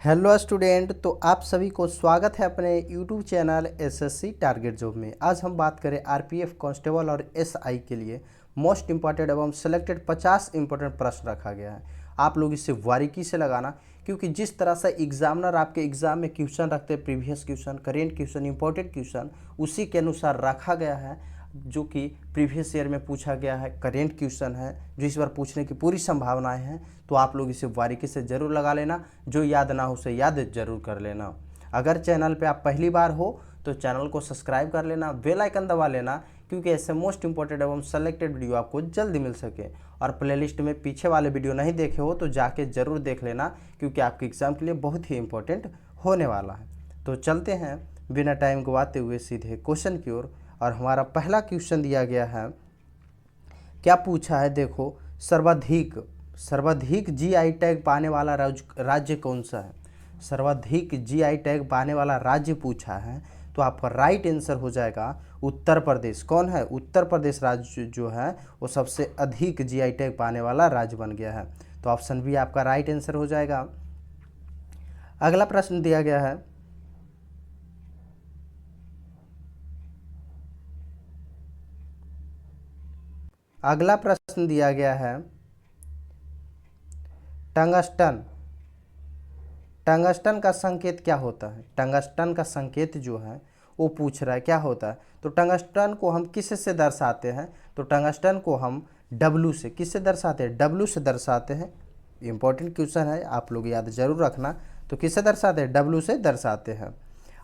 Hello student, तो आप सभी को स्वागत है अपने YouTube channel SSC target job में। आज हम बात करें आरपीएफ कांस्टेबल और एसआई के लिए मोस्ट इंपॉर्टेंट एवं सेलेक्टेड 50 इंपॉर्टेंट प्रश्न रखा गया है। आप लोग इसे बारीकी से लगाना, क्योंकि जिस तरह से एग्जामिनर आपके एग्जाम में क्वेश्चन रखते हैं, previous question, current question, important question उसी के अनुसार रखा गया है। जो कि प्रीवियस ईयर में पूछा गया है, करेंट क्वेश्चन है जो इस बार पूछने की पूरी संभावनाएं हैं। तो आप लोग इसे बारीकी से ज़रूर लगा लेना, जो याद ना हो उसे याद ज़रूर कर लेना। अगर चैनल पे आप पहली बार हो तो चैनल को सब्सक्राइब कर लेना, बेल आइकन दबा लेना, क्योंकि ऐसे मोस्ट इंपॉर्टेंट एवं सेलेक्टेड वीडियो आपको जल्दी मिल सके। और प्लेलिस्ट में पीछे वाले वीडियो नहीं देखे हो तो जाके ज़रूर देख लेना, क्योंकि आपके एग्ज़ाम के लिए बहुत ही इंपॉर्टेंट होने वाला है। तो चलते हैं बिना टाइम गवाते हुए सीधे क्वेश्चन की ओर। और हमारा पहला क्वेश्चन दिया गया है, क्या पूछा है देखो, सर्वाधिक जीआई टैग पाने वाला राज्य कौन सा है। सर्वाधिक जीआई टैग पाने वाला राज्य पूछा है, तो आपका राइट आंसर हो जाएगा उत्तर प्रदेश। कौन है? उत्तर प्रदेश राज्य जो है वो सबसे अधिक जीआई टैग पाने वाला राज्य बन गया है। तो ऑप्शन बी आपका राइट आंसर हो जाएगा। अगला प्रश्न दिया गया है, टंगस्टन। टंगस्टन का संकेत क्या होता है? टंगस्टन का संकेत जो है वो पूछ रहा है क्या होता है। तो टंगस्टन को हम किस से दर्शाते हैं? तो टंगस्टन को हम डब्लू से, किससे दर्शाते हैं? डब्लू से दर्शाते हैं। इंपॉर्टेंट क्वेश्चन है, आप लोग याद जरूर रखना। तो किससे दर्शाते हैं? डब्लू से दर्शाते हैं।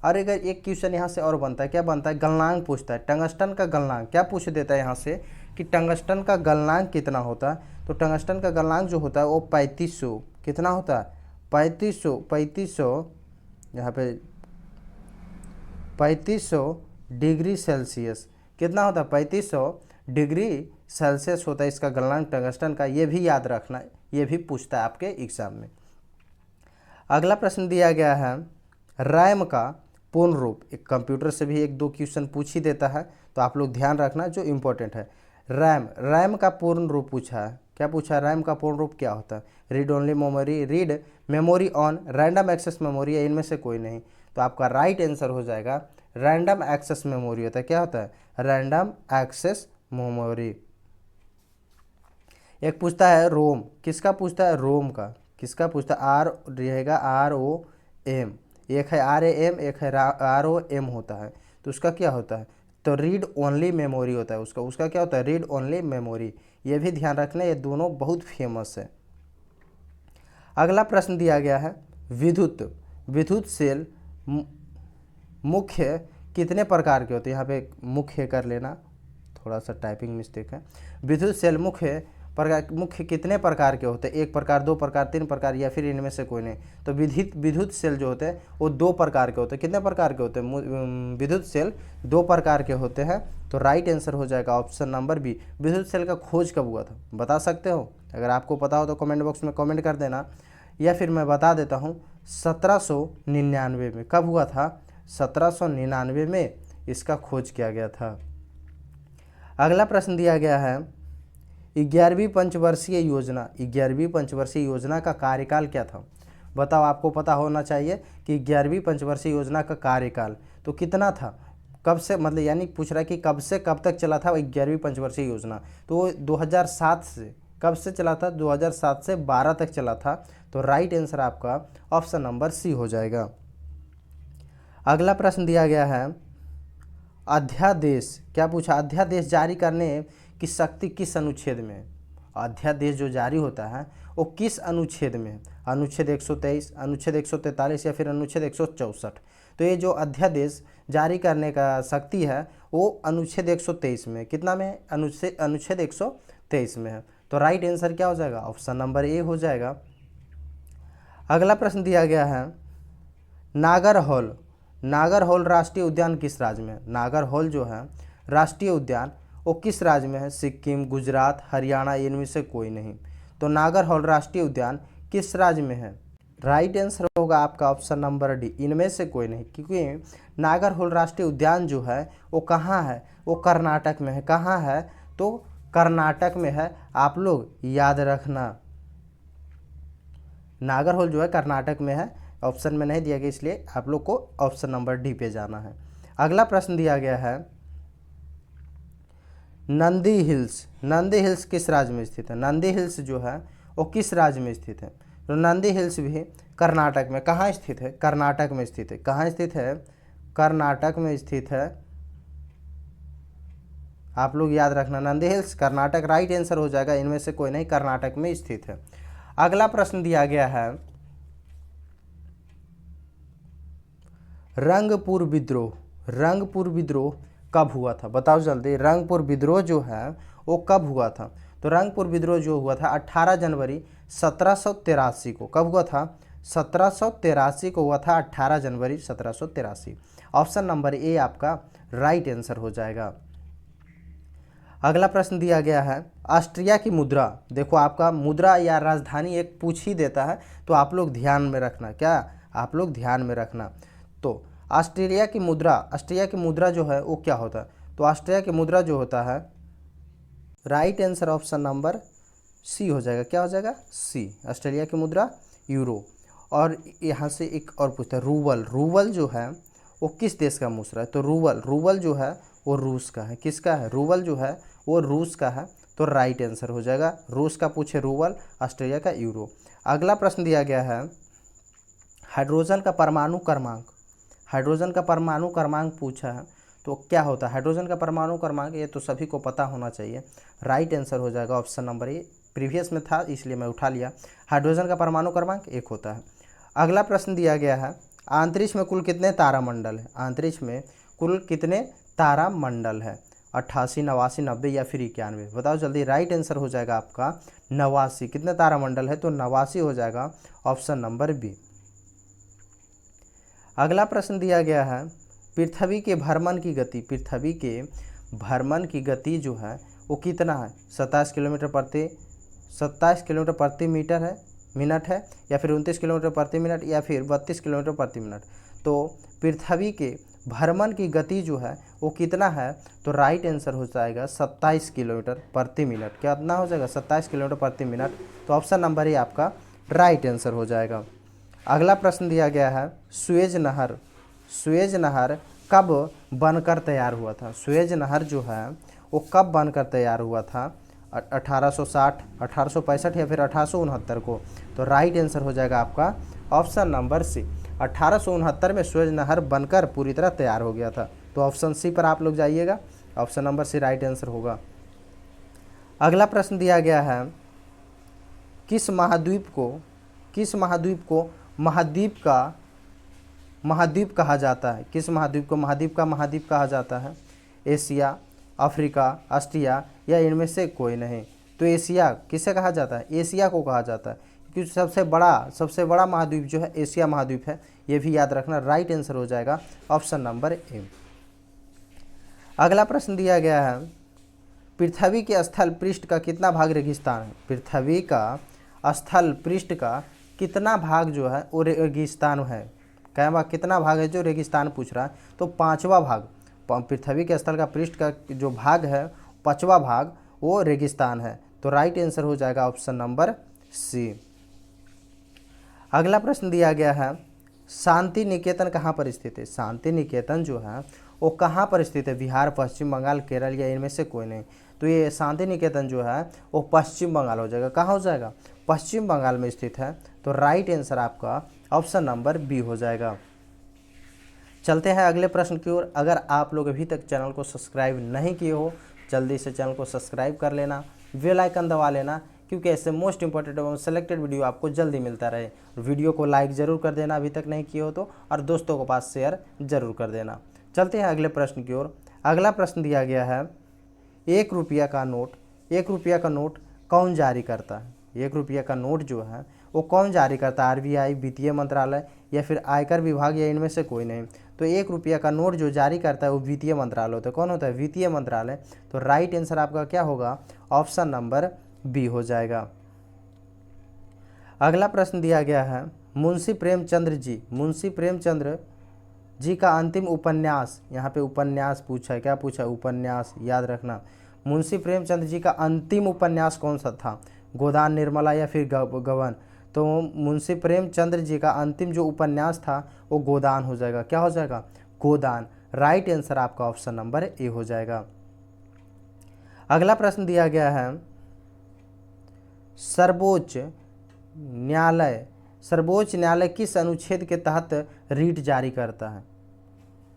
और अगर एक क्वेश्चन यहाँ से और बनता है, क्या बनता है? गलनांक पूछता है। टंगस्टन का गलनांक क्या पूछ देता है यहाँ से कि टंगस्टन का गलनांक कितना होता है। तो टंगस्टन का गलनांक जो होता है वो 3500 कितना होता है? 3500 यहाँ पे 3500 डिग्री सेल्सियस कितना होता है? 3500 डिग्री सेल्सियस होता है इसका गलनांक टंगस्टन का। ये भी याद रखना, ये भी पूछता है आपके एग्जाम में। अगला प्रश्न दिया गया है, रैम का पूर्ण रूप। एक कंप्यूटर से भी एक दो क्वेश्चन पूछ ही देता है, तो आप लोग ध्यान रखना जो इंपॉर्टेंट है। रैम का पूर्ण रूप पूछा है। क्या पूछा है? रैम का पूर्ण रूप क्या होता है? Read only memory, read memory on, random access memory, या इनमें से कोई नहीं। तो आपका राइट आंसर हो जाएगा रैंडम एक्सेस मेमोरी होता है। क्या होता है? Random access memory. एक पूछता है रोम, किसका पूछता है? रोम का। किसका पूछता है? आर रहेगा ROM। एक है RAM, एक है ROM होता है। तो उसका क्या होता है? तो रीड ओनली मेमोरी होता है उसका क्या होता है? Read only memory. ये भी ध्यान रखना, ये दोनों बहुत फेमस है। अगला प्रश्न दिया गया है, विद्युत सेल मुख्य कितने प्रकार के होते हैं? यहाँ पे मुख्य कर लेना, थोड़ा सा टाइपिंग मिस्टेक है। विद्युत सेल मुख्य कितने प्रकार के होते हैं? 1 प्रकार, 2 प्रकार, 3 प्रकार, या फिर इनमें से कोई नहीं। तो विद्युत सेल जो होते हैं वो 2 प्रकार के होते हैं। कितने प्रकार के होते हैं? विद्युत सेल 2 प्रकार के होते हैं। तो राइट आंसर हो जाएगा ऑप्शन नंबर बी। विद्युत सेल का खोज कब हुआ था, बता सकते हो? अगर आपको पता हो तो कमेंट बॉक्स में कमेंट कर देना, या फिर मैं बता देता हूँ। 1799 में। कब हुआ था? 1799 में इसका खोज किया गया था। अगला प्रश्न दिया गया है, 11वीं पंचवर्षीय योजना का कार्यकाल क्या था? बताओ, आपको पता होना चाहिए कि 11वीं पंचवर्षीय योजना का कार्यकाल तो कितना था, कब से, मतलब यानी पूछ रहा है कि कब से कब तक चला था 11वीं पंचवर्षीय योजना। तो 2007 से, कब से चला था? 2007 से 12 तक चला था। तो राइट आंसर आपका ऑप्शन नंबर सी हो जाएगा। अगला प्रश्न दिया गया है, अध्यादेश। क्या पूछा? अध्यादेश जारी करने की शक्ति किस अनुच्छेद में है? अध्यादेश जो जारी होता है वो किस अनुच्छेद में है? अनुच्छेद 123, अनुच्छेद 143, या फिर अनुच्छेद 164। तो ये जो अध्यादेश जारी करने का शक्ति है वो अनुच्छेद 123 में। कितना में है? अनुच्छेद 123 में है। तो राइट आंसर क्या हो जाएगा? ऑप्शन नंबर ए हो जाएगा। अगला प्रश्न दिया गया है, नागरहोल राष्ट्रीय उद्यान किस राज्य में है? नागरहोल जो है राष्ट्रीय उद्यान वो किस राज्य में है? सिक्किम, गुजरात, हरियाणा, इनमें से कोई नहीं। तो नागरहोल राष्ट्रीय उद्यान किस राज्य में है? राइट आंसर होगा आपका ऑप्शन नंबर डी, इनमें से कोई नहीं। क्योंकि नागरहोल राष्ट्रीय उद्यान जो है वो कहाँ है? वो कर्नाटक में है। कहाँ है? तो कर्नाटक में है। आप लोग याद रखना, नागरहोल जो है कर्नाटक में है, ऑप्शन में नहीं दिया गया, इसलिए आप लोग को ऑप्शन नंबर डी पे जाना है। अगला प्रश्न दिया गया है नंदी हिल्स। नंदी हिल्स किस राज्य में स्थित है? नंदी हिल्स जो है वो किस राज्य में स्थित है? तो नंदी हिल्स भी कर्नाटक में। कहाँ स्थित है? कर्नाटक में स्थित है। कहाँ स्थित है? कर्नाटक में स्थित है। आप लोग याद रखना, Nandi hills Karnataka right answer हो जाएगा, इनमें से कोई नहीं, कर्नाटक में स्थित है। अगला प्रश्न दिया गया है रंगपुर विद्रोह। रंगपुर विद्रोह कब हुआ था? बताओ जल्दी, रंगपुर विद्रोह जो है वो कब हुआ था? तो रंगपुर विद्रोह जो हुआ था 18 जनवरी 1783 को। कब हुआ था? 1783 को हुआ था, 18 जनवरी 1783। ऑप्शन नंबर ए आपका राइट आंसर हो जाएगा। अगला प्रश्न दिया गया है ऑस्ट्रिया की मुद्रा। देखो आपका मुद्रा या राजधानी एक पूछ ही देता है, तो आप लोग ध्यान में रखना। क्या आप लोग ध्यान में रखना? तो ऑस्ट्रेलिया की मुद्रा जो है वो क्या होता है? तो ऑस्ट्रिया की मुद्रा जो होता है, right answer option number C हो जाएगा। क्या हो जाएगा? सी। ऑस्ट्रेलिया की मुद्रा यूरो। और यहाँ से एक और पूछता है रूबल। रूबल जो है वो किस देश का मुद्रा है? तो रूबल जो है वो रूस का है। किसका है? रूबल जो है वो रूस का है, तो राइट आंसर हो जाएगा। रूस का पूछे रूबल, ऑस्ट्रेलिया का यूरो। अगला प्रश्न दिया गया है हाइड्रोजन का परमाणु क्रमांक। हाइड्रोजन का परमाणु क्रमांक पूछा है, तो क्या होता है हाइड्रोजन का परमाणु क्रमांक? ये तो सभी को पता होना चाहिए, राइट आंसर हो जाएगा ऑप्शन नंबर ए। प्रीवियस में था इसलिए मैं उठा लिया। हाइड्रोजन का परमाणु क्रमांक 1 होता है। अगला प्रश्न दिया गया है अंतरिक्ष में कुल कितने तारामंडल है? अंतरिक्ष में कुल कितने तारामंडल है? 88, 89, 90 या फिर 91? बताओ जल्दी, राइट आंसर हो जाएगा आपका 89। कितने तारामंडल है? तो 89 हो जाएगा, ऑप्शन नंबर बी। अगला प्रश्न दिया गया है पृथ्वी के भ्रमण की गति। पृथ्वी के भ्रमण की गति जो है वो कितना है? 27 किलोमीटर प्रति मीटर है, मिनट है, या फिर 29 किलोमीटर प्रति मिनट, या फिर 32 किलोमीटर प्रति मिनट? तो पृथ्वी के भ्रमण की गति जो है वो कितना है? तो राइट आंसर हो जाएगा 27 किलोमीटर प्रति मिनट। कितना हो जाएगा? 27 किलोमीटर प्रति मिनट। तो ऑप्शन नंबर ए आपका राइट आंसर हो जाएगा। अगला प्रश्न दिया गया है सुएज नहर। सुएज नहर कब बनकर तैयार हुआ था? सुएज नहर जो है वो कब बनकर तैयार हुआ था? 1860, 1865 या फिर 1869 को? तो राइट आंसर हो जाएगा आपका ऑप्शन नंबर सी। 1869 में सुएज नहर बनकर पूरी तरह तैयार हो गया था। तो ऑप्शन सी पर आप लोग जाइएगा, option number C right answer होगा। अगला प्रश्न दिया गया है किस महाद्वीप को महाद्वीप कहा जाता है? किस महाद्वीप को महाद्वीप कहा जाता है? एशिया, अफ्रीका, ऑस्ट्रिया या इनमें से कोई नहीं? तो एशिया किसे कहा जाता है? एशिया को कहा जाता है, क्योंकि सबसे बड़ा महाद्वीप जो है एशिया महाद्वीप है। ये भी याद रखना, राइट आंसर हो जाएगा ऑप्शन नंबर ए। अगला प्रश्न दिया गया है पृथ्वी के स्थल पृष्ठ का कितना भाग रेगिस्तान है? पृथ्वी का स्थल पृष्ठ का कितना भाग जो है वो रेगिस्तान है? क्या भाग, कितना भाग है जो रेगिस्तान पूछ रहा है? तो 5वां भाग। पृथ्वी के स्थल का पृष्ठ का जो भाग है 5वां भाग वो रेगिस्तान है। तो राइट आंसर हो जाएगा ऑप्शन नंबर सी। अगला प्रश्न दिया गया है शांति निकेतन कहाँ पर स्थित है? शांति निकेतन जो है वो कहाँ पर स्थित है? बिहार, पश्चिम बंगाल, केरल या इनमें से कोई नहीं? तो ये शांति निकेतन जो है वो पश्चिम बंगाल हो जाएगा। कहाँ हो जाएगा? पश्चिम बंगाल में स्थित है। तो राइट आंसर आपका ऑप्शन नंबर बी हो जाएगा। चलते हैं अगले प्रश्न की ओर। अगर आप लोग अभी तक चैनल को सब्सक्राइब नहीं किए हो, जल्दी से चैनल को सब्सक्राइब कर लेना, बेल आइकन दबा लेना, क्योंकि ऐसे मोस्ट इंपॉर्टेंट एवं सेलेक्टेड वीडियो आपको जल्दी मिलता रहे। वीडियो को लाइक ज़रूर कर देना अभी तक नहीं किए हो तो, और दोस्तों के पास शेयर ज़रूर कर देना। चलते हैं अगले प्रश्न की ओर। अगला प्रश्न दिया गया है 1 रुपया का नोट कौन जारी करता है? 1 रुपया का नोट जो है वो कौन जारी करता है? आरबीआई, वित्तीय मंत्रालय या फिर आयकर विभाग या इनमें से कोई नहीं? तो 1 रुपया का नोट जो जारी करता है वो वित्तीय मंत्रालय होता है। कौन होता है? वित्तीय मंत्रालय। तो राइट आंसर आपका क्या होगा? ऑप्शन नंबर बी हो जाएगा। अगला प्रश्न दिया गया है मुंशी प्रेमचंद्र जी का अंतिम उपन्यास। यहाँ पे उपन्यास पूछा है। क्या पूछा है? उपन्यास, याद रखना। मुंशी प्रेमचंद्र जी का अंतिम उपन्यास कौन सा था? गोदान, निर्मला या फिर गबन? तो मुंशी प्रेमचंद्र जी का अंतिम जो उपन्यास था वो गोदान हो जाएगा। क्या हो जाएगा? गोदान। राइट आंसर आपका ऑप्शन नंबर ए हो जाएगा। अगला प्रश्न दिया गया है, सर्वोच्च न्यायालय किस अनुच्छेद के तहत रीट जारी करता है?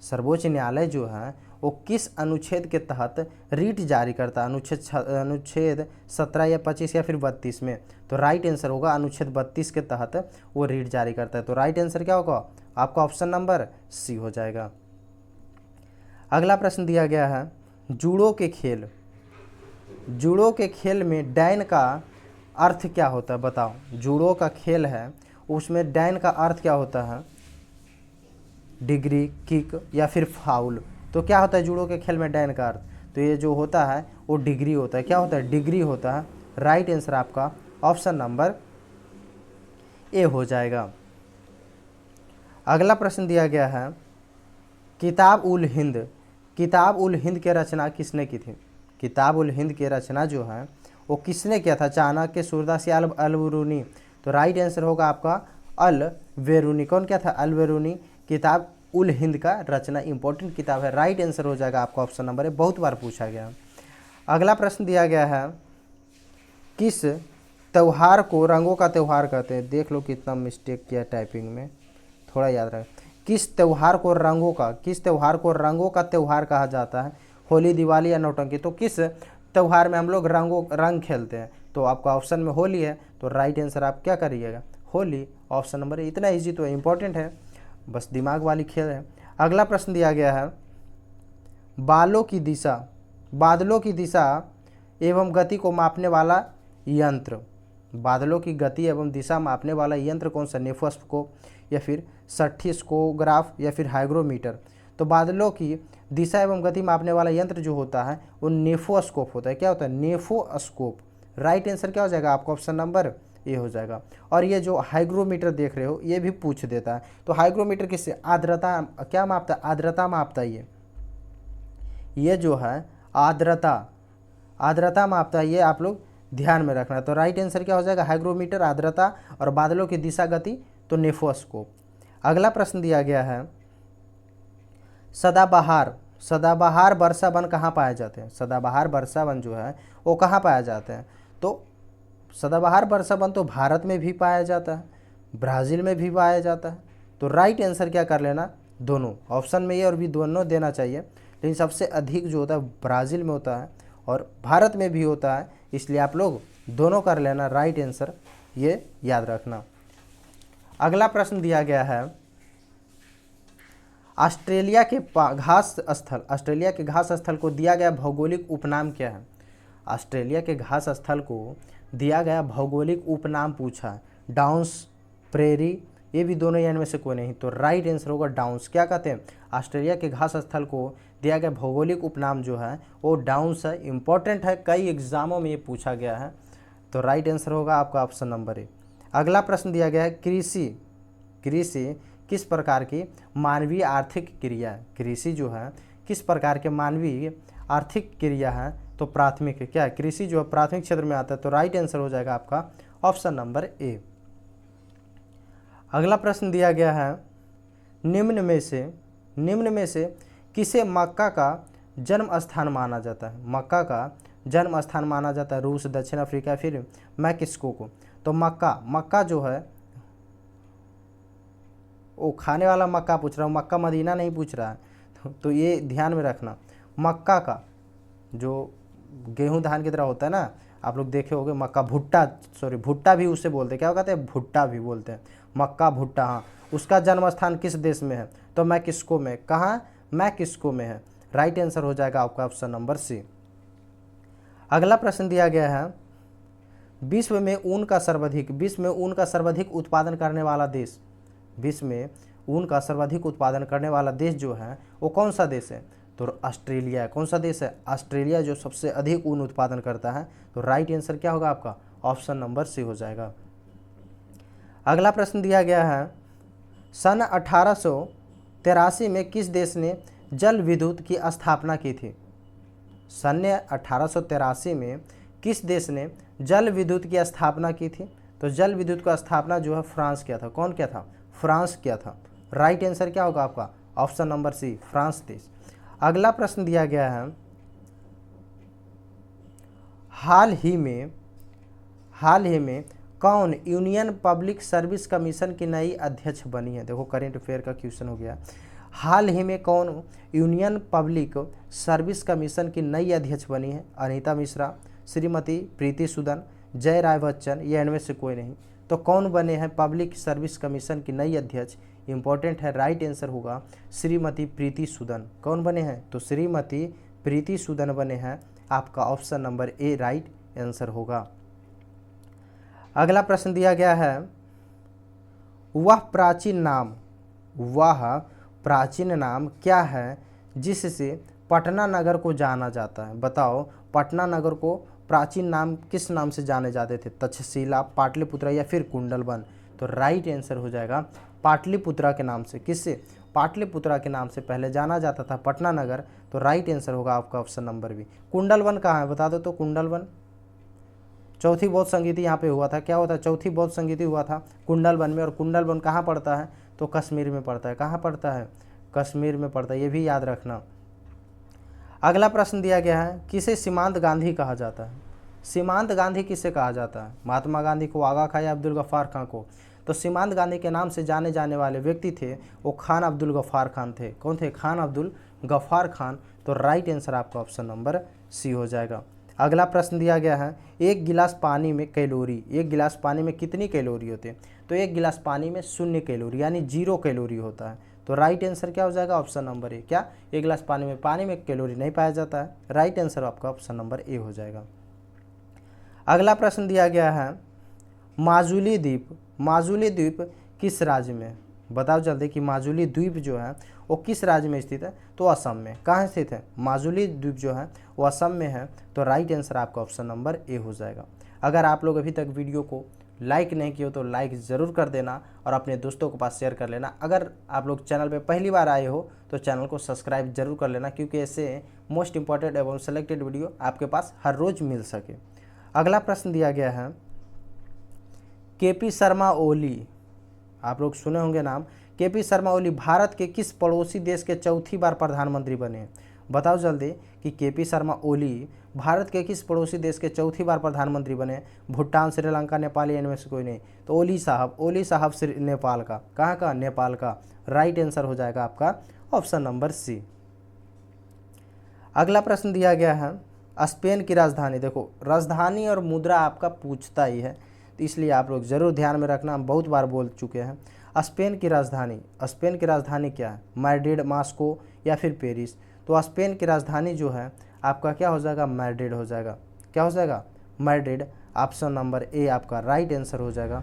सर्वोच्च न्यायालय जो है वो किस अनुच्छेद के तहत रीट जारी करता है? अनुच्छेद 17 या 25 या फिर 32 में? तो राइट आंसर होगा अनुच्छेद 32 के तहत वो रीट जारी करता है। तो राइट आंसर क्या होगा? आपका ऑप्शन नंबर सी हो जाएगा। अगला प्रश्न दिया गया है, जूडो के खेल में डैन का अर्थ क्या होता है? बताओ। जूडो का खेल है उसमें डैन का अर्थ क्या होता है? डिग्री, किक या फिर फाउल। तो क्या होता है जूडो के खेल में डैन का अर्थ? तो ये जो होता है वो डिग्री होता है। क्या होता है? डिग्री होता है। राइट आंसर आपका ऑप्शन नंबर ए हो जाएगा। अगला प्रश्न दिया गया है, किताब उल हिंद की रचना किसने की थी? किताब उल हिंद की रचना जो है वो किसने किया था? चाणक्य, सूरदास या अल-बेरूनी? तो राइट आंसर होगा आपका अल-बेरूनी। कौन क्या था? अल-बेरूनी। किताब उल हिंद का रचना इंपॉर्टेंट किताब है। राइट आंसर हो जाएगा आपका ऑप्शन नंबर ए, बहुत बार पूछा गया। अगला प्रश्न दिया गया है, किस त्यौहार को रंगों का त्यौहार कहते हैं? देख लो कितना मिस्टेक किया टाइपिंग में, थोड़ा याद रखें। किस त्यौहार को रंगों का त्यौहार कहा जाता है? होली, दिवाली या नौटंकी? तो किस त्यौहार में हम लोग रंग खेलते हैं? तो आपका ऑप्शन में होली है। तो राइट आंसर आप क्या करिएगा? होली। Option number. इतना इजी तो इंपॉर्टेंट है, बस दिमाग वाली खेल है। अगला प्रश्न दिया गया है, बादलों की दिशा एवं गति को मापने वाला यंत्र। बादलों की गति एवं दिशा मापने वाला यंत्र कौन सा? नेफोस्कोप या फिर स्ट्रेटोग्राफ या फिर हाइग्रोमीटर? तो बादलों की दिशा एवं गति मापने वाला यंत्र जो होता है वो नेफोस्कोप होता है। क्या होता है? नेफोस्कोप। राइट आंसर क्या हो जाएगा आपका? ऑप्शन नंबर ए हो जाएगा। और ये जो हाइग्रोमीटर देख रहे हो ये भी पूछ देता है। तो हाइग्रोमीटर किससे? आर्द्रता क्या मापता है? आर्द्रता मापता है। ये जो है आर्द्रता मापता है, ये आप लोग ध्यान में रखना। तो राइट आंसर क्या हो जाएगा? हाइग्रोमीटर, आर्द्रता, और बादलों की दिशा गति तो नेफोस्कोप। अगला प्रश्न दिया गया है, सदाबहार वर्षा वन कहाँ पाए जाते हैं? सदाबहार वर्षा वन जो है वो कहाँ पाए जाते हैं? तो सदाबहार वर्षा वन तो भारत में भी पाया जाता है, ब्राज़ील में भी पाया जाता है। तो राइट आंसर क्या कर लेना? दोनों। ऑप्शन में ये और भी दोनों देना चाहिए, लेकिन सबसे अधिक जो होता है ब्राज़ील में होता है और भारत में भी होता है, इसलिए आप लोग दोनों कर लेना। राइट आंसर ये याद रखना। अगला प्रश्न दिया गया है, ऑस्ट्रेलिया के घास स्थल को दिया गया भौगोलिक उपनाम क्या है? ऑस्ट्रेलिया के घास स्थल को दिया गया भौगोलिक उपनाम पूछा है। डाउन्स, प्रेरी, ये भी दोनों इनमें से कोई नहीं। तो राइट आंसर होगा डाउन्स। क्या कहते हैं? ऑस्ट्रेलिया के घास स्थल को दिया गया भौगोलिक उपनाम जो है वो डाउन्स है। इंपॉर्टेंट है, कई एग्जामों में ये पूछा गया है। तो राइट आंसर होगा आपका ऑप्शन नंबर ए। अगला प्रश्न दिया गया है, कृषि किस प्रकार की मानवीय आर्थिक क्रिया है? कृषि जो है किस प्रकार के मानवीय आर्थिक क्रिया है? तो प्राथमिक है। क्या है? कृषि जो है प्राथमिक क्षेत्र में आता है। तो राइट आंसर हो जाएगा आपका ऑप्शन नंबर ए। अगला प्रश्न दिया गया है, निम्न में से किसे मक्का का जन्म स्थान माना जाता है? मक्का का जन्म स्थान माना जाता है रूस, दक्षिण अफ्रीका, फिर मैक्सिको को? तो मक्का जो है वो खाने वाला मक्का पूछ रहा हूँ, मक्का मदीना नहीं पूछ रहा है। तो ये ध्यान में रखना। मक्का का जो गेहूं धान की तरह होता है ना, आप लोग देखे होंगे मक्का, भुट्टा भी उसे बोलते हैं। क्या कहते हैं? भुट्टा भी बोलते हैं। मक्का, भुट्टा, हाँ। उसका जन्म स्थान किस देश में है? तो मैक्सिको में। कहाँ? मैक्सिको में है। राइट आंसर हो जाएगा आपका ऑप्शन नंबर सी। अगला प्रश्न दिया गया है, विश्व में ऊन का सर्वाधिक उत्पादन करने वाला देश। विश्व में ऊन का सर्वाधिक उत्पादन करने वाला देश जो है वो कौन सा देश है? तो ऑस्ट्रेलिया है। कौन सा देश है? ऑस्ट्रेलिया जो सबसे अधिक ऊन उत्पादन करता है। तो राइट आंसर क्या होगा आपका? ऑप्शन नंबर सी हो जाएगा। अगला प्रश्न दिया गया है, सन 1883 में किस देश ने जल विद्युत की स्थापना की थी? सन 1883 में किस देश ने जल विद्युत की स्थापना की थी? तो जल विद्युत का स्थापना जो है फ्रांस किया था। कौन किया था? फ्रांस किया था। राइट आंसर क्या होगा आपका? ऑप्शन नंबर सी, फ्रांस देश। अगला प्रश्न दिया गया है, हाल ही में कौन यूनियन पब्लिक सर्विस कमीशन की नई अध्यक्ष बनी है? देखो करेंट अफेयर का क्वेश्चन हो गया। हाल ही में कौन यूनियन पब्लिक सर्विस कमीशन की नई अध्यक्ष बनी है? अनीता मिश्रा, श्रीमती प्रीति सूदन, जय राय बच्चन, या इनमें से कोई नहीं। तो कौन बने हैं पब्लिक सर्विस कमीशन की नई अध्यक्ष? इंपॉर्टेंट है, राइट आंसर होगा श्रीमती प्रीति सूदन। कौन बने हैं? तो श्रीमती प्रीति सूदन बने हैं। आपका option number A right answer होगा। अगला प्रश्न दिया गया है, वह प्राचीन नाम क्या है जिससे पटना नगर को जाना जाता है? बताओ, पटना नगर को प्राचीन नाम किस नाम से जाने जाते थे? तक्षशिला, पाटलिपुत्रा, या फिर कुंडलवन? तो राइट आंसर हो जाएगा पाटलिपुत्रा के नाम से। किससे? पाटलिपुत्रा के नाम से पहले जाना जाता था पटना नगर। तो राइट आंसर होगा आपका ऑप्शन नंबर बी। कुंडलवन कहाँ है बता दो तो? कुंडलवन चौथी बौद्ध संगीति यहाँ पे हुआ था। क्या होता है? चौथी बौद्ध संगीति हुआ था कुंडलवन में। और कुंडलवन कहाँ पड़ता है? तो कश्मीर में पड़ता है। कहाँ पड़ता है? कश्मीर में पड़ता है, ये भी याद रखना। अगला प्रश्न दिया गया है, किसे सीमांत गांधी कहा जाता है? सीमांत गांधी किसे कहा जाता है? महात्मा गांधी को, आगा खां, या अब्दुल गफ्फार खां को? तो सीमांत गांधी के नाम से जाने जाने वाले व्यक्ति थे वो खान अब्दुल गफ्फार खान थे। कौन थे? खान अब्दुल गफ्फार खान। तो राइट आंसर आपका ऑप्शन नंबर सी हो जाएगा। अगला प्रश्न दिया गया है, एक गिलास पानी में कितनी कैलोरी होते हैं? तो एक गिलास पानी में 0 कैलोरी यानी 0 कैलोरी होता है। तो राइट आंसर क्या हो जाएगा? Option number A. क्या? एक गिलास पानी में कैलोरी नहीं पाया जाता है। राइट आंसर आपका ऑप्शन नंबर ए हो जाएगा। अगला प्रश्न दिया गया है, माजुली द्वीप किस राज्य में? बताओ जल्दी कि माजुली द्वीप जो है वो किस राज्य में स्थित है? तो असम में। कहाँ स्थित है? माजुली द्वीप जो है वो असम में है। तो राइट आंसर आपका ऑप्शन नंबर ए हो जाएगा। अगर आप लोग अभी तक वीडियो को लाइक नहीं किए हो तो लाइक ज़रूर कर देना और अपने दोस्तों के पास शेयर कर लेना। अगर आप लोग चैनल पे पहली बार आए हो तो चैनल को सब्सक्राइब जरूर कर लेना, क्योंकि ऐसे मोस्ट इंपॉर्टेंट एवं सेलेक्टेड वीडियो आपके पास हर रोज़ मिल सके। अगला प्रश्न दिया गया है, केपी शर्मा ओली, आप लोग सुने होंगे नाम। केपी शर्मा ओली भारत के किस पड़ोसी देश के चौथी बार प्रधानमंत्री बने? बताओ जल्दी कि केपी शर्मा ओली भारत के किस पड़ोसी देश के चौथी बार प्रधानमंत्री बने? भूटान, श्रीलंका, नेपाल, या इनमें से कोई नहीं। तो ओली साहब नेपाल का। कहाँ का? नेपाल का। राइट आंसर हो जाएगा आपका ऑप्शन नंबर सी। अगला प्रश्न दिया गया है, स्पेन की राजधानी। देखो राजधानी और मुद्रा आपका पूछता ही है, तो इसलिए आप लोग ज़रूर ध्यान में रखना। हम बहुत बार बोल चुके हैं। स्पेन की राजधानी क्या है? मैड्रिड, मॉस्को, या फिर पेरिस? तो स्पेन की राजधानी जो है आपका क्या हो जाएगा? मैड्रिड हो जाएगा। क्या हो जाएगा? मैड्रिड। ऑप्शन नंबर ए आपका राइट आंसर हो जाएगा।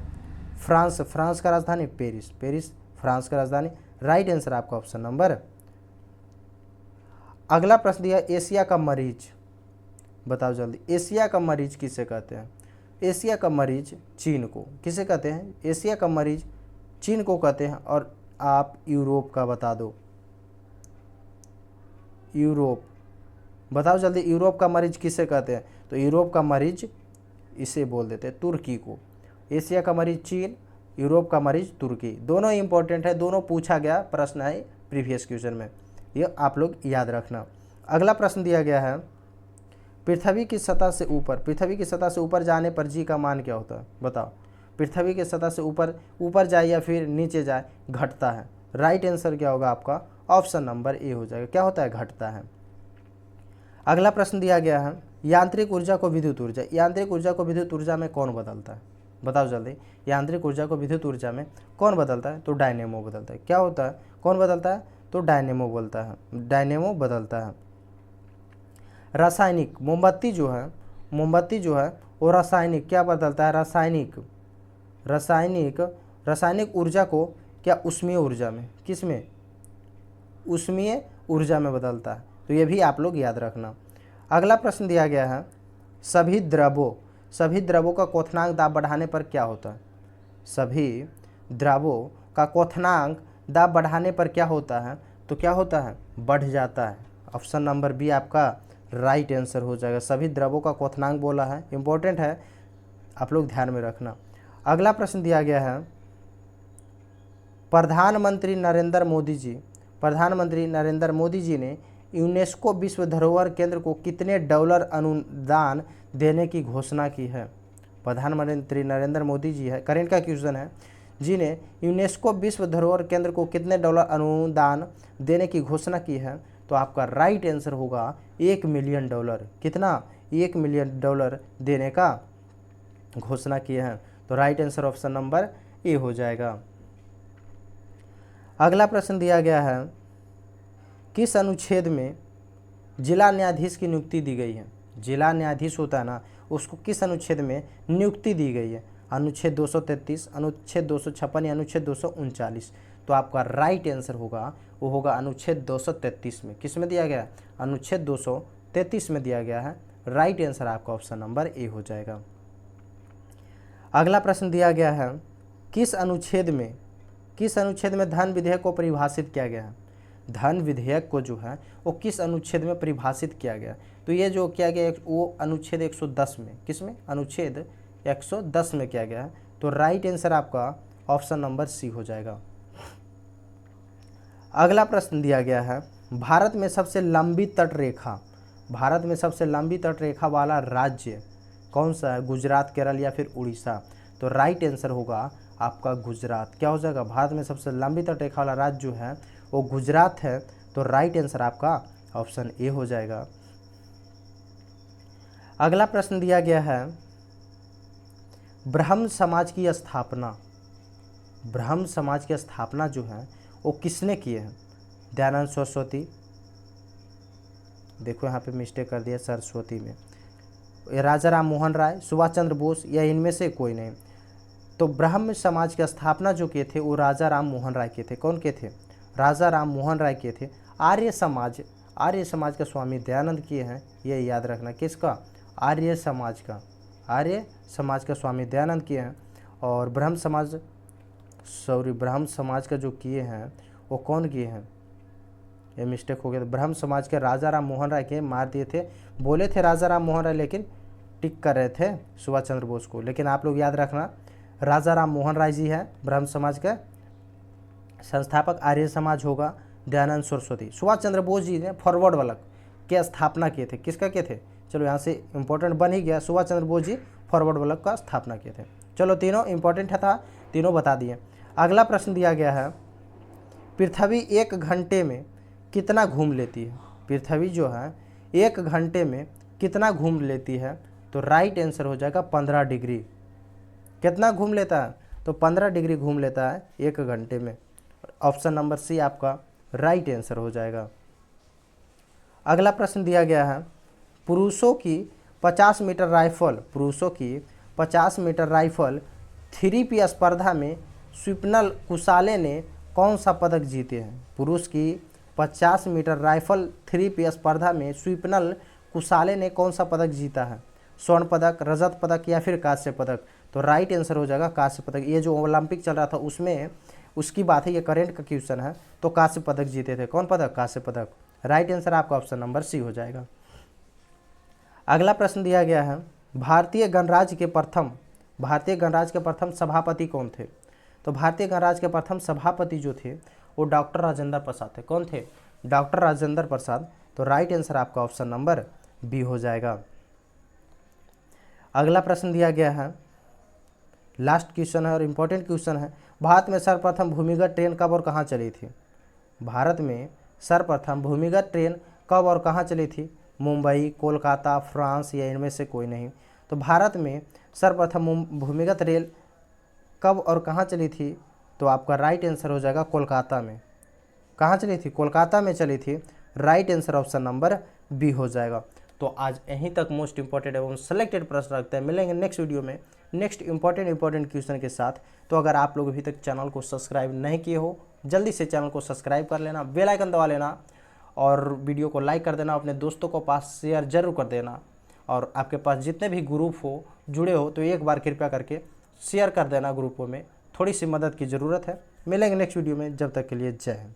फ्रांस का राजधानी पेरिस फ्रांस का राजधानी। राइट आंसर आपका ऑप्शन नंबर। अगला प्रश्न दिया, एशिया का मरीज। बताओ जल्दी, एशिया का मरीज किसे कहते हैं? एशिया का मरीज चीन को। किसे कहते हैं? एशिया का मरीज चीन को कहते हैं। और आप यूरोप का बता दो। यूरोप, बताओ जल्दी, यूरोप का मरीज किसे कहते हैं? तो यूरोप का मरीज इसे बोल देते हैं तुर्की को। एशिया का मरीज चीन, यूरोप का मरीज तुर्की। दोनों इंपॉर्टेंट है, दोनों पूछा गया प्रश्न है प्रीवियस क्वेश्चन में, ये आप लोग याद रखना। अगला प्रश्न दिया गया है, पृथ्वी की सतह से ऊपर जाने पर जी का मान क्या होता है? बताओ, पृथ्वी की सतह से ऊपर जाए या फिर नीचे जाए, घटता है। राइट आंसर क्या होगा आपका? ऑप्शन नंबर ए हो जाएगा। क्या होता है? घटता है। अगला प्रश्न दिया गया है, यांत्रिक ऊर्जा को विद्युत ऊर्जा में कौन बदलता है? बताओ जल्दी, यांत्रिक ऊर्जा को विद्युत ऊर्जा में कौन बदलता है? तो डायनेमो बदलता है। क्या होता है? कौन बदलता है? तो डायनेमो बदलता है। रासायनिक, मोमबत्ती जो है वो रासायनिक क्या बदलता है? रासायनिक ऊर्जा को क्या ऊष्मीय ऊर्जा में, किस में? ऊष्मीय ऊर्जा में बदलता है। तो ये भी आप लोग याद रखना। अगला प्रश्न दिया गया है, सभी द्रवों का क्वथनांक दाब बढ़ाने पर क्या होता है? सभी द्रवों का क्वथनांक दाब बढ़ाने पर क्या होता है? तो क्या होता है? बढ़ जाता है। ऑप्शन नंबर बी आपका राइट आंसर हो जाएगा। सभी द्रवों का क्वथनांक बोला है, इंपॉर्टेंट है, आप लोग ध्यान में रखना। अगला प्रश्न दिया गया है, प्रधानमंत्री नरेंद्र मोदी जी ने यूनेस्को विश्व धरोहर केंद्र को कितने डॉलर अनुदान देने की घोषणा की है। प्रधानमंत्री नरेंद्र मोदी जी है, करेंट का क्वेश्चन है, जी ने यूनेस्को विश्व धरोहर केंद्र को कितने डॉलर अनुदान देने की घोषणा की है। तो आपका राइट आंसर होगा $1 मिलियन। कितना? $1 मिलियन देने का घोषणा किए हैं। तो right answer option number A हो जाएगा। अगला प्रश्न दिया गया है, किस अनुच्छेद में जिला न्यायाधीश की नियुक्ति दी गई है। जिला न्यायाधीश होता है ना, उसको किस अनुच्छेद में नियुक्ति दी गई है। अनुच्छेद 233, अनुच्छेद 256 या अनुच्छेद 239। तो आपका राइट आंसर होगा, वो होगा अनुच्छेद 233 में। किस में दिया गया है? अनुच्छेद 233 में दिया गया है। राइट आंसर आपका ऑप्शन नंबर ए हो जाएगा। अगला प्रश्न दिया गया है, किस अनुच्छेद में धन विधेयक को परिभाषित किया गया है। धन विधेयक को जो है वो किस अनुच्छेद में परिभाषित किया गया। तो ये जो किया गया वो अनुच्छेद 110 में, किसमें? अनुच्छेद 110 में किया गया है। तो राइट आंसर आपका ऑप्शन नंबर सी हो जाएगा। अगला प्रश्न दिया गया है, भारत में सबसे लंबी तट रेखा वाला राज्य कौन सा है। गुजरात, केरल या फिर उड़ीसा। तो राइट आंसर होगा आपका गुजरात। क्या हो जाएगा? भारत में सबसे लंबी तट रेखा वाला राज्य जो है वो गुजरात है। तो राइट आंसर आपका ऑप्शन ए हो जाएगा। अगला प्रश्न दिया गया है, ब्रह्म समाज की स्थापना जो है वो किसने किए हैं। दयानंद सरस्वती, देखो यहाँ पे मिस्टेक कर दिया, सरस्वती में, राजा राम मोहन राय, सुभाष चंद्र बोस या इनमें से कोई नहीं। तो ब्रह्म समाज की स्थापना जो किए थे वो राजा राम मोहन राय के थे। कौन के थे? राजा राम मोहन राय के थे। आर्य समाज का स्वामी दयानंद किए हैं, ये याद रखना। किसका? आर्य समाज का स्वामी दयानंद किए हैं। और ब्रह्म समाज का जो किए हैं वो कौन किए हैं? ये मिस्टेक हो गया। तो ब्रह्म समाज के राजा राम मोहन राय के मार दिए थे, बोले थे राजा राम मोहन राय, लेकिन टिक कर रहे थे सुभाष चंद्र बोस को। लेकिन आप लोग याद रखना, राजा राम मोहन राय जी है ब्रह्म समाज के संस्थापक। आर्य समाज होगा दयानंद सरस्वती। सुभाष चंद्र बोस जी ने फॉरवर्ड वाला के स्थापना किए थे। किसका किए थे? चलो यहाँ से इंपॉर्टेंट बन ही गया, सुभाष चंद्र बोस जी फॉरवर्ड वाला का स्थापना किए थे। चलो तीनों इंपॉर्टेंट था, तीनों बता दिए। अगला प्रश्न दिया गया है, पृथ्वी 1 घंटे में कितना घूम लेती है। पृथ्वी जो है 1 घंटे में कितना घूम लेती है। तो राइट आंसर हो जाएगा 15 डिग्री। कितना घूम लेता है? तो 15 डिग्री घूम लेता है 1 घंटे में। ऑप्शन नंबर सी आपका राइट आंसर हो जाएगा। अगला प्रश्न दिया गया है, पुरुषों की 50 मीटर राइफल 3P स्पर्धा में स्विप्नल कुसाले ने कौन सा पदक जीते हैं। पुरुष की 50 मीटर राइफल 3P स्पर्धा में स्विप्नल कुसाले ने कौन सा पदक जीता है। स्वर्ण पदक, रजत पदक या फिर कांस्य पदक। तो राइट आंसर हो जाएगा कांस्य पदक। ये जो ओलंपिक चल रहा था उसमें उसकी बात है, ये करेंट का क्वेश्चन है। तो कांस्य पदक जीते थे। कौन पदक? कांस्य पदक। राइट आंसर आपका ऑप्शन नंबर सी हो जाएगा। अगला प्रश्न दिया गया है, भारतीय गणराज्य के प्रथम सभापति कौन थे। तो भारतीय गणराज्य के प्रथम सभापति जो थे वो डॉक्टर राजेंद्र प्रसाद थे। कौन थे? डॉक्टर राजेंद्र प्रसाद। तो राइट आंसर आपका ऑप्शन नंबर बी हो जाएगा। अगला प्रश्न दिया गया है, लास्ट क्वेश्चन है और इम्पोर्टेंट क्वेश्चन है, भारत में सर्वप्रथम भूमिगत ट्रेन कब और कहाँ चली थी। भारत में सर्वप्रथम भूमिगत ट्रेन कब और कहाँ चली थी। मुंबई, कोलकाता, फ्रांस या इनमें से कोई नहीं। तो भारत में सर्वप्रथम भूमिगत रेल कब और कहाँ चली थी। तो आपका राइट आंसर हो जाएगा कोलकाता में। कहाँ चली थी? कोलकाता में चली थी। Right answer option number B हो जाएगा। तो आज यहीं तक मोस्ट इंपॉर्टेंट एवं सेलेक्टेड प्रश्न रखते हैं। मिलेंगे नेक्स्ट वीडियो में नेक्स्ट इंपॉर्टेंट क्वेश्चन के साथ। तो अगर आप लोग अभी तक चैनल को सब्सक्राइब नहीं किए हो, जल्दी से चैनल को सब्सक्राइब कर लेना, बेल आइकन दबा लेना और वीडियो को लाइक कर देना, अपने दोस्तों को पास शेयर जरूर कर देना। और आपके पास जितने भी ग्रुप हो जुड़े हो तो एक बार कृपया करके शेयर कर देना ग्रुपों में, थोड़ी सी मदद की ज़रूरत है। मिलेंगे नेक्स्ट वीडियो में, जब तक के लिए जय हिंद।